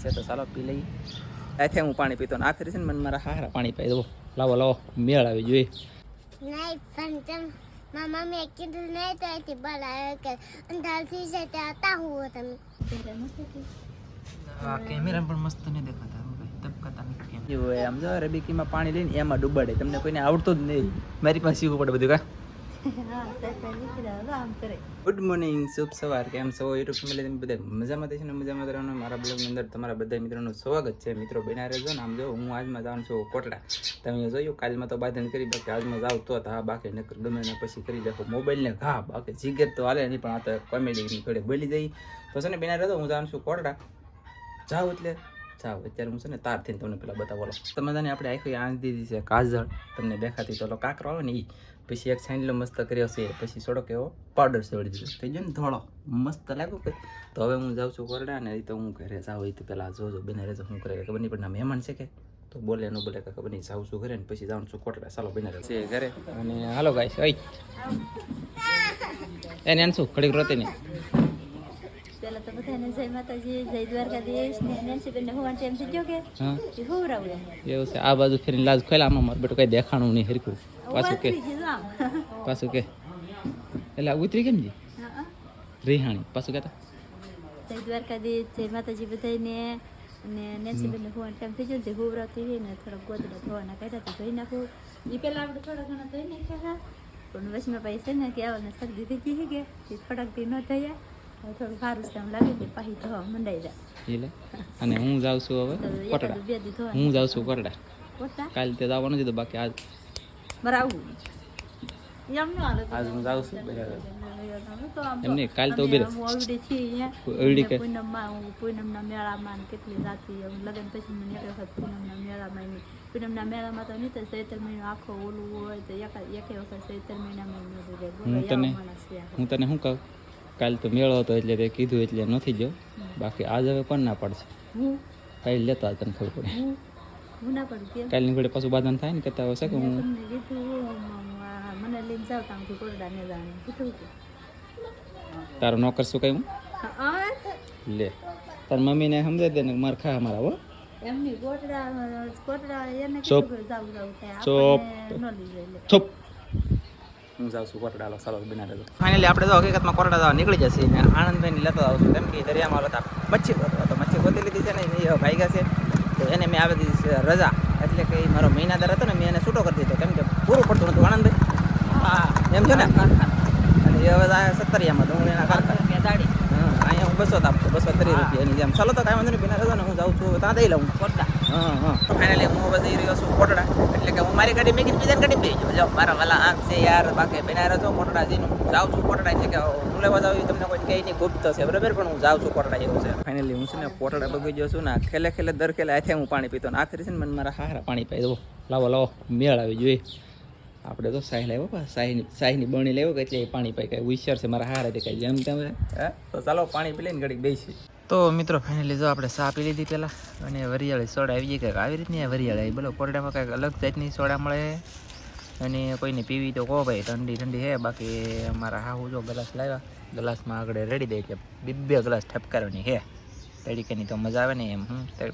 છે તો ચાલો પી લઈ. આથી હું પાણી પીતો ને આખરી છે ને મને મારા હારા પાણી પાઈ દો. લાવો લાવો મેળ આવી જોઈએ. નહીં પણ મારા મમ્મીએ કીધું નહીં તો એથી બોલાવે કે અંધારથી છે તે હતા હું તમે આ કેમેરા પણ મસ્ત નહીં દેખાતા તબકાતા નથી કેમ આમ જો રેબીકીમાં પાણી લઈને એમાં ડૂબાડે. તમને કોઈને આવડતો જ નહીં. મારી પાસે શીખવું પડે બધું કા. ગુડ મોર્નિંગ, શુભ સવાર. કેમ છો યુટ્યુબ ફેમિલી? તમે બધા મજામાં છે ને? મજામાં રહેવાનું. મારા બ્લોગની અંદર તમારા બધા મિત્રોનું સ્વાગત છે. મિત્રો બના રહેજો ને. આમ જો હું આજમાં જવાનું છું કોટડા. તમે જોયું કાલમાં તો બાંધણ કરી, બાકી આજમાં જાવ તો હા બાકી નકર ગમે ને પછી કરી દેખો મોબાઈલને ઘા. બાકી જીગર તો હાલે નહીં, પણ આ તો કોમેડીની થોડી બોલી જઈ તો છે ને બના રહેજો. હું જવાનું છું કોટડા. જાઓ એટલે જાઓ. અત્યારે હું છે ને તાર થઈને તમને પેલા બતાવો. તમે તને આપણે આખી આંખ દીધી છે કાજળ, તમને દેખાતી તો કાકરો આવે ને એ. પછી એક સાઈડલો મસ્ત કર્યો છે. પછી થોડોક એવો પાવડર સેવડી દીધો થઈ ગયો ને થોડો મસ્ત લાગ્યો કે. તો હવે હું જાઉં છું કોરડા ને. એ તો હું ઘરે જાઉં એ તો પહેલાં જોજો બને રહેજો. હું કરે ખબર નહીં, પણ મહેમાન છે કે તો બોલે ન બોલે કે ખબર નહીં. જાઉં છું ઘરે ને પછી જાઉં છું કોટડા. ચાલો બને રહેશે ઘરે. અને હાલો ગાઈસ ઓય એને આનશું ઘડીક રોતે નહીં. પેલા તો બધાને જય માતાજી, જય દ્વારકાધીશ ને નેન્સીબેનને હોવાનો ટાઈમ થઈ ગયો કે હોવરાવે એવું છે. આ બાજુ ફેરીને લાજ ખોલા. આમાં મારું બેટું કઈ દેખાણું નહીં હરખું. પાછું કે એટલે ઉતરી કેમ જી રીહાણી પાછું કહેતા જય દ્વારકાધીશ, જય માતાજી બધાને. અને નેન્સીબેનને હોવાનો ટાઈમ થઈ ગયો ને હોવરાવતી રહી ને થોડાક ગોદડા ધોવાના કાઢ્યા તો ધોઈ નાખું. એ પહેલાં આપણે થોડા ઘણા ધોઈ નાખ્યા હતા, પણ વચમાં ભાઈ છે ને કે આવવાને શરદી થઈ ગઈ કે એ થોડાક દી ન થયા. થોડું સારું છે એમ લાગે કે પાછી ધોવા મંડાઈ જાય એટલે. અને હું જાઉં છું હવે કોટડા. હું જાઉં છું કોટડા. કાલે તે જવાનું છે તો બાકી આજ મારે આવું એમ ન હાલે. આજ હું જાઉં છું એમ નહીં. કાલે તો ઉભી રહે પૂનમના મેળામાં કેટલી રાતી લગ્ન પછી મને એક વખત પૂનમના મેળામાં પૂનમના મેળામાં તો નહીં તો ચૈત્ર મહિનો આખો ઓલું હોય તો એક વખત ચૈત્ર મહિનામાં હું તને શું કહું, કાલ તો મેળો હતો એટલે તે કીધું એટલે નથી ગયો. બાકી આજ હવે પણ ના પડશે. કાલે લેતા તને ખબર પડે. કાલની ઘડે પાછું બાંધણ થાય ને કરતા હશે કે હું મને લઈને જાવ તામથી કોરડા ને જાણે કીધું તારો નોકર શું કહ્યું લે. તાર મમ્મીને સમજાવી દે ને માર ખા અમારા હો એમની કોટડા એને ચોપ ચોપ ચોપ. હું જાઉં છું કોટડા. ચાલો બના રહેજો. ફાઇનલી આપણે તો હકીકતમાં કોટડા જવા નીકળી જશે ને આનંદભાઈને લેતો આવશું. કેમ કે દરિયામાં હતા મચ્છી તો મચ્છી ગોતી લીધી છે ને એ ભાગ્યા છે તો એને મેં આવી દીધી છે રજા. એટલે કે મારો મહિનાદાર હતો ને મેં એને છૂટો કરી દીધો. કેમ કે પૂરું પડતું નતું આનંદભાઈ. હા એમ છે ને. અને એ હવે સત્તરિયામાં ડુંગળીના કારખાના દાડી અહીંયા હું 200 આપતો 230 રૂપિયા એની જેમ. ચાલો તો કાંઈ વાંધો નહીં બિના રહેજો ને. હું જાઉં છું ત્યાં દઈ લઉં કોટડા. હા ફાઇનલી હું હવે જઈ રહ્યો છું કોટડા. એટલે કે હું મારી ગાડી મેં કીધું બીજાની ગાડી બેસી જાઉં. મારા વાલા આમ છે યાર. બાકી બિના રહેજો કોટડા જઈને જાઉં છું કોટડા. એટલે કે હું લેવા જાઉં તમને કોઈ કંઈ નહીં ગુપ્ત છે બરાબર, પણ હું જાઉં છું કોટડા એવું છે. ફાઇનલી હું છે ને કોટડા બગી ગયો છું ને ખેલે ખેલે દર ખેલે આથી હું પાણી પીતો ને આખરી છે ને મને મારા હારા પાણી પાઈ દો. લાવો લાવો મેળ આવી જોઈએ. આપણે તો સાહી લાવ્યો સાહીની બણી લેવો કે એટલે પાણી પાઈ કાંઈ હોશિયાર છે મારા હારા દેખાય જેમ તમે. તો ચાલો પાણી પી લઈને ઘડીક બેસી. તો મિત્રો ફાઇનલી જો આપણે ચા પી લીધી પહેલાં અને વરિયાળી સોડા આવી ગઈ. કંઈક આવી રીતની વરિયાળી આવી. બોલો કોરડામાં કંઈક અલગ જાતની સોડા મળે અને કોઈને પીવી તો કહો ભાઈ ઠંડી ઠંડી છે. બાકી અમારા હાહુ જો ગ્લાસ લાવ્યા. ગ્લાસમાં આગળ રેડી દે એટલે 2 ગ્લાસ ઠપકારવાની છે. તડીકેની તો મજા આવે ને એમ.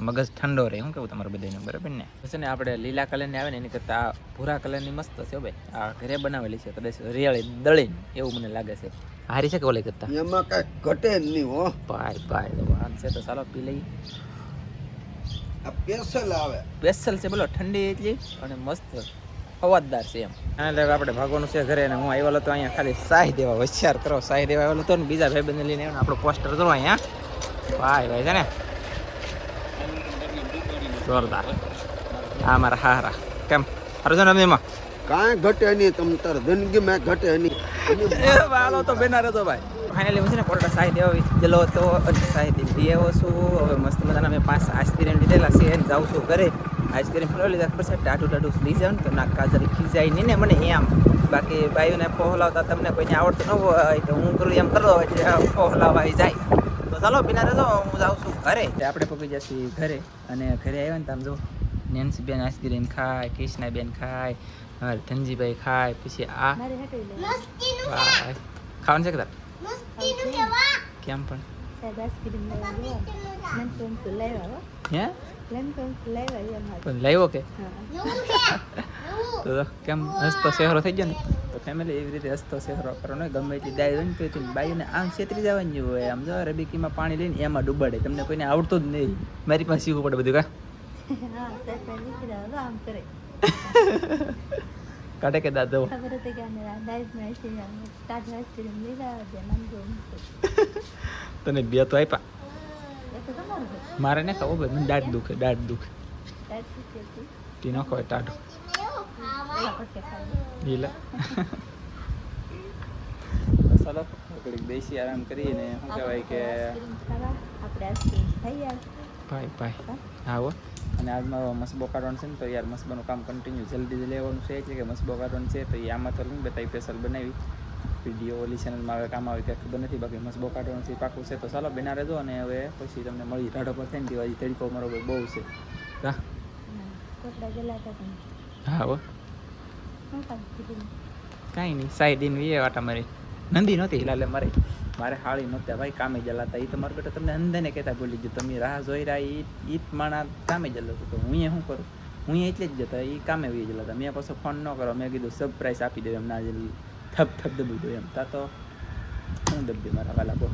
મગજ ઠંડો રહે. શું કેવું તમારું બધાને બરાબર ને? છે ને આપણે લીલા કલરની આવે ને એની કરતાં ભૂરા કલરની મસ્ત છે ભાઈ. આ ઘરે બનાવેલી છે કદાચ રિયાળી દળીને એવું મને લાગે છે. હારી છે કે ઓલી કરતા એમાં કાંઈ ઘટે નહીં હો ભાઈ આમ છે તો ચાલો પી લઈ. આ સ્પેશિયલ આવે સ્પેશિયલ છે બોલો. ઠંડી એટલી અને મસ્ત અવાજદાર છે એમ. એટલે આપણે ભાગવાનું છે ઘરે ને હું આવ્યો તો અહીંયા ખાલી સાહી દેવા હોશિયાર કરો. સાહી દેવા આવેલો હતો ને બીજા ભાઈબંધને લઈને આપણો પોસ્ટર જો અહીંયા ભાઈ છે ને જોરદાર. હા મારા હારા કેમ હારું છે ને? એમાં કાંઈ ઘટે નહીં. તમ તાર જિંદગીમાં ઘટે નહીં. વાલો તો બેના રહેતો ભાઈ. ફાઇનલી હું છે ને કોટડા સાહી દેવા ગયેલો હતો અને સાહી દઈ આવ્યો છું. હવે મસ્ત મજાના મેં 5 આઈસ્ક્રીમ લીધેલા છે અને જાઉં છું ઘરે. આઈસ્ક્રીમ ફેરવી લીધા પછી ટાટું લઈ જાવ ને તો ના કાજલ ખીજાય નહીં ને મને એમ. બાકી ભાઈઓને પહોલાવતા તમને કોઈને આવડતું ન હોય તો હું કરું એમ કરો એટલે પહોલાવાઈ જાય. તો ચાલો બિના રહેજો. હું જાઉં છું ઘરે. આપણે પકડી જશે ઘરે અને ઘરે આવ્યા ને તમે જો નેન્સીબેન આઈસ્ક્રીમ ખાય, કૃષ્ણાબેન ખાય, ધનજીભાઈ ખાય, પછી આ ખાવાનું છે કે તાર કેમ પણ સાહેબ આઈસ્ક્રીમ લાવ્યા લંચ લાવ્યા હો હે લંચ લાવ્યા એમ પણ લાવ્યો કે હા તો કેમ હસતો શહેરો થઈ ગયો ને તો ફેમિલી એવી રીતે હસતો શહેરો કરવાનો ગમે તે દાય હોય ને તો બાઈઓને આમ છેતરી જવાની હોય આમ જો રબીકીમાં પાણી લઈને એમાં ડૂબાડે તમને કોઈને આવડતું જ નહીં મારી પાસે શીખવું પડે બધું કા હા સાહેબ લીધી દો આમ કરે કાઢે કે દાદો ખબર હતી કે આને ડાયરેક્ટમાં આઈસ્ક્રીમ તાજા આઈસ્ક્રીમ લીધા દે મંગો તને બે તો આપ્યા એ તો તમારું છે મારે ને ખાવું ભાઈ મને દાઢ દુખે ડાયરેક્ટ હતી ટી ન ખવાય ટાઢો પટકે ખાઈ ગીલા ચાલો ઘડીક બેસી આરામ કરીને શું કહેવાય કે આઈસ્ક્રીમ ખાવા આપણે આઈસ્ક્રીમ ખાઈ ભાઈ ભાઈ હા હો અને આજ મારો મસબો કાઢવાનો છે ને તો યાર મસબાનું કામ કન્ટિન્યુ જલ્દી લેવાનું છે એટલે કે મસબો કાઢવાનું છે તો એ આમાં તો લઈને બતાવી સ્પેશિયલ બનાવી વિડીયો ઓલી ચેનલમાં હવે કામ આવે કે ખબર નથી બાકી મસબો કાઢવાનું છે પાકું છે તો ચાલો બેના રહેજો અને હવે પછી તમને મળી રાઢો પર થઈને દીવાજી તડકો મારો બહુ છે હા કોટડા ગયેલા હતા તમે હા હો શું કામ કીધું કાંઈ નહીં સાઈડીન વીએ વાટા મારી નંદી નહોતી હિલાલે મારે હાળી નહોતા ભાઈ કામે જલાતા એ તો મારો બેટો તમને અંધાને કહેતા બોલી ગયો તમે રાહ જોઈ રહ્યા ઈટ માણા કામે જલાતું તો હું શું કરું હું એટલે જ જતા એ કામે વી જલાતા મેં પાછો ફોન ન કરો મેં કીધું સરપ્રાઈઝ આપી દઉં એમ ના થપ થપ દબી દઉં એમ તા તો હું દબી મારા વાલા બો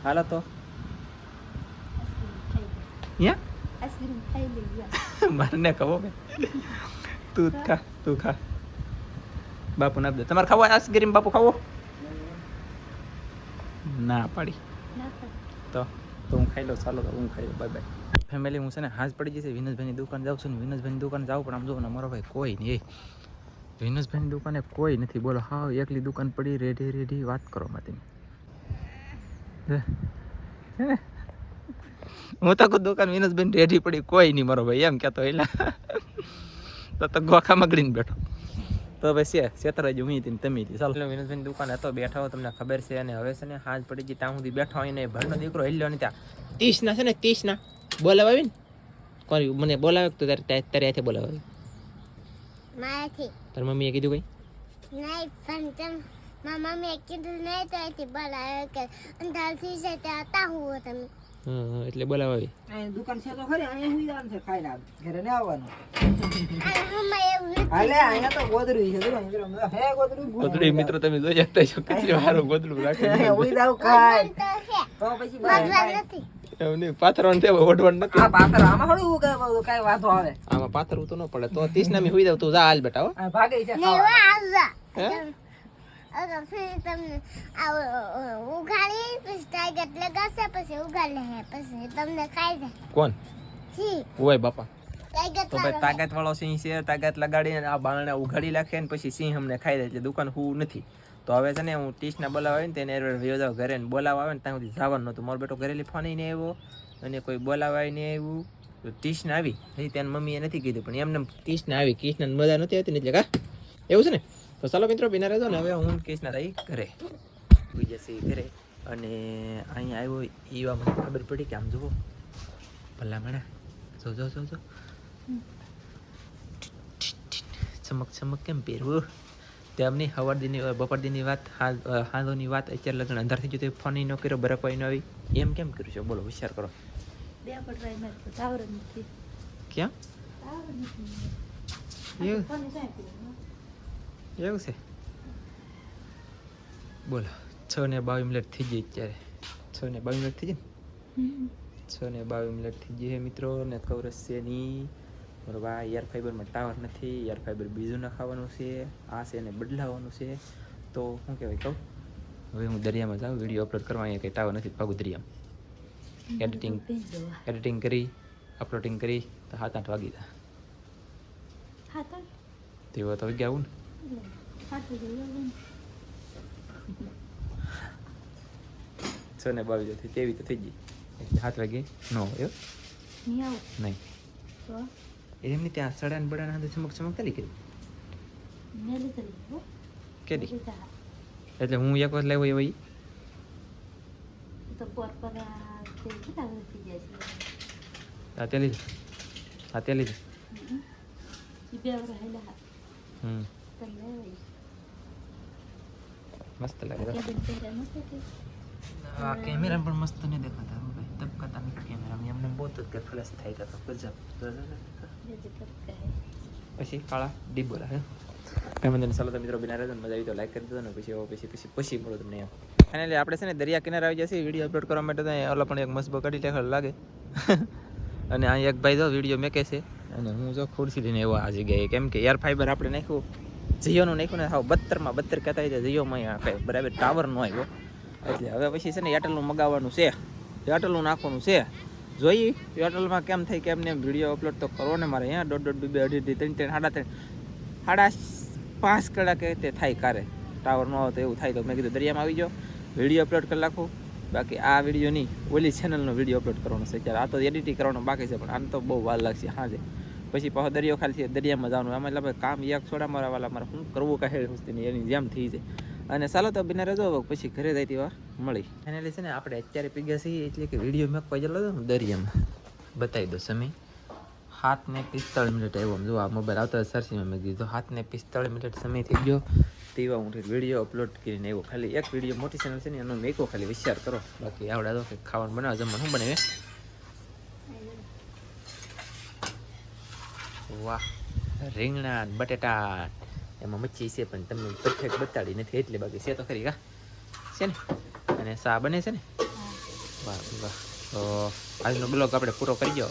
હાલો તો આઈસ્ક્રીમ ખાઈ લઈ મારે ને કહો કે તું ખા બાપુ ના દે તમારે ખાવો આઈસ્ક્રીમ બાપુ ખાવો ના પાડી તો હું ખાઈ લઉં ચાલો તો હું ખાઈ લઉં બાય બાય ફેમિલી હું છે ને હાજ પડી જશે વિનોદભાઈની દુકાન જાઉં છું ને વિનોદભાઈની દુકાન જાઉં પણ આમ જોઉં ને મારો ભાઈ કોઈ નહીં વિનોદભાઈની દુકાને કોઈ નથી બોલો હા એકલી દુકાન પડી રેડી વાત કરો માં તમે હું તો દુકાન વિનોદભાઈ રેડી પડી કોઈ નહીં મારો ભાઈ એમ કહેતો એટલે તો ગોખામાં ગળીને બેઠો તો ભાઈ સેતરાજ હું હતી તમે હતી ચાલો વિનોદભાઈની દુકાન હતો બેઠા હો તમને ખબર છે અને હવે છે ને હાજ પડી ગઈ ત્યાં સુધી બેઠા હોય ને ભરનો દીકરો હિલ્યો ને ત્યાં 30 ના છે ને 30 ના બોલાવ આવી ને કોણ મને બોલાવે તો તારે હાથે બોલાવે મારાથી તારી મમ્મીએ કીધું કઈ નહીં પણ મારા મમ્મીએ કીધું નહીં તો એથી બોલાવે કે અંધારથી છે ત્યાં હતા હું તમે એટલે બોલાવ આવી દુકાન છે તો ખરી અહીંયા સુઈ જવાનું છે ખાઈને ઘરે ન આવવાનું અને હમણાં એવું નથી. હાલે અહીંયા તો ગોદડું છે જો મિત્રો હે ગોદડું ગોદડી મિત્રો તમે જોઈ જતા છો કેટલી વારું ગોદડું રાખે સુઈ જાવ ખાય તો છે તો પછી મતલબ નથી એમ નહીં પાથરવાનું તે ઓઢવાનું નથી આ પાત્ર આમાં થોડું કઈ વાંધો આવે આમાં પાથરવું તો ન પડે તો 30 ના મી હોઈ જાવ તું જા હાલ બેટા હો આ ભાગે છે નહીં ખાવા આવજા હે અગર ફિર તમને ઉઘાડી પછી ટાઈગર લગાશે પછી ઉઘાડ લે પછી તમને ખાઈ જાય કોણ છી ઓય બાપા ટાઈગર તો ભાઈ તાકાત વાળો સિંહ છે તાકાત લગાડીને આ બારણે ઉઘાડી નાખે ને પછી સિંહ અમને ખાઈ જાય એટલે દુકાન હું નથી તો હવે છે ને હું 30 ના બોલાવા આવે ને તેને વયો જાવ ઘરે ને બોલાવા આવે ને ત્યાં સુધી જવાનું નહોતું મારો બેટો ઘરેલી ફોન નહીં આવ્યો અને કોઈ બોલાવા નહીં આવ્યું તો 30 ને આવી હજી ત્યાં મમ્મીએ નથી કીધું પણ એમને 30 ને આવી કૃષ્ણ મજા નથી આવતી ને એટલે કા એવું છે ને તો ચાલો મિત્રો બિના રહેજો ને હવે હું કૃષ્ણ રહી ઘરે હોઈ જશે ઘરે અને અહીંયા આવ્યો એવા મને ખબર પડી કે આમ જુઓ ભલા જો ચમક કેમ પહેરવું તેમની હવારદીની બપોરદીની વાત હાંધોની વાત અત્યારે લગ્ન અંધાર થઈ ગયું તો ફોન ન કર્યો બરક કોઈ ન આવી એમ કેમ કર્યું છે બોલો વિચાર કરો બે પર ટ્રાય માર તો ટાવર નથી ક્યાં ટાવર નથી એવું કોને સાહેબ એવું છે બોલો 6:22 મિનિટ થઈ ગઈ અત્યારે 6:22 મિનિટ થઈ ગઈ ને 6:22 મિનિટ થઈ ગઈ મિત્રો ને કવરસ છે નહીં બરોબર આ એર ફાઈબરમાં ટાવર નથી એર ફાઈબર બીજું નખાવાનું છે આ છે એને બદલાવવાનું છે તો શું કહેવાય કહું હવે હું દરિયામાં જાઉં વિડીયો અપલોડ કરવા અહીંયા કંઈ ટાવર નથી પાકું દરિયામાં એડિટિંગ કરી અપલોડિંગ કરી તો 7-8 વાગી જાય હા તો તેવો તો વાગ્યા આવું ને સાચું જોયું 6:22 થઈ તેવી તો થઈ ગઈ એટલે 7 વાગે ન હોય નહીં આવું નહીં તો એમની ત્યાં સડાને બડાને હાથે ચમક ચાલી કરી મેં લીધેલી હો કેદી લીધા એટલે હું એક વાર લેવો એવો તો પર તે કેટલા વર્ષ થઈ જાય છે આ તે લીધું ઈ બે વર્ષ હેલા તમને મસ્ત લાગે કેબન પહેર્યા નહોતા કે હા કેમેરા પણ મસ્ત નહીં દેખાતા હું ભાઈ તબકાતા નથી કેમેરા એમને બહુ જ કે ફ્લેશ થાય તો ગજબ પછી કાળા ડીબોલા હે તમે ચાલો તો મિત્રો બિના રહેજો મજા આવી તો લાઈક કરી દેજો ને પછી મળો તમને એમ ફાઇનલી આપણે છે ને દરિયા કિનારે આવી જશે વિડીયો અપલોડ કરવા માટે તો ઓલા પણ એક મસ્ત કાઢી લેખા લાગે અને અહીં એક ભાઈ જો વિડીયો મેકે છે અને હું જો ખુરશી લઈને એવો આ જગ્યાએ કેમ કે એર ફાઈબર આપણે નાખ્યું જીઓનું નાખ્યું ને હાવ 72 કહેતા હોય જીઓમાં અહીંયા બરાબર ટાવર ન આવ્યો એટલે હવે પછી છે ને એરટેલનું મગાવવાનું છે એરટેલનું નાખવાનું છે જોઈએ એરટેલમાં કેમ થાય કેમ ને વિડીયો અપલોડ તો કરવો ને મારે અહીંયા 1.5 2 2 3 5 કલાકે તે થાય કારે ટાવર ન હોય તો એવું થાય તો મેં કીધું દરિયામાં આવી જાઓ વિડીયો અપલોડ કરી નાખું બાકી આ વિડીયો નહીં ઓલી ચેનલનો વિડીયો અપલોડ કરવાનો છે ત્યારે આ તો એડિટિંગ કરવાનો બાકી છે પણ આને તો બહુ વાર લાગશે હાજે પછી પાછો દરિયો ખાલી દરિયામાં જવાનું આમાં એટલે કામ એક છોડા મારા વાલા મારે શું કરવું કાંઈ વસ્તુની એની જેમ થઈ જાય અને ચાલો તો બિના રહેજો પછી ઘરે જઈતી વાર મળી ફાઇનલી છે ને આપણે અત્યારે પીગ્યા છીએ એટલે કે વિડીયો મેં કોઈ જલો દરિયામાં બતાવી દો સમય 7:45 આવ્યો જો આ મોબાઈલ આવતો સરસીમાં મેં કીધું 7:45 સમય થઈ ગયો તેવા હું વિડીયો અપલોડ કરીને આવ્યો ખાલી એક વિડીયો મોટી ચેનલ છે ને એનો મેકો ખાલી વિચાર કરો બાકી આવડા તો કંઈક ખાવાનું બનાવે જમવાનું શું બનાવે વાહ રીંગણા બટેટા એમાં મચ્છી છે પણ તમને પરફેક્ટ બતાડી નથી એટલે બાકી છે તો ખરી કા છે ને અને સા બને છે ને વાહ વાહ તો આજનો બ્લોગ આપણે પૂરો કરી દો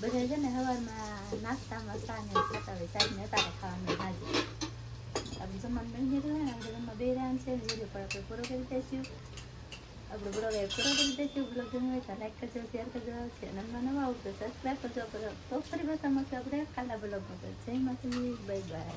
બધા છે ને સવારમાં નાસ્તામાં સાને ખાતા હોય સાહેબને અત્યારે ખાવાનું હાજર આપણે જમવાનું બની જતું હોય ને આપણે જમવા બે રાન છે વિડીયો પર આપણે પૂરો કરી દઈશું આપણો બ્લોગ પૂરો કરી દઈશું બ્લોગ ગમ્યો હોય તો લાઈક કરજો શેર કરજો ચેનલમાં નવા આવું તો સબસ્ક્રાઈબ કરજો તો ફરી પાછા મળશું આપણે કાલા બ્લોગમાં જય માતાજી બાય બાય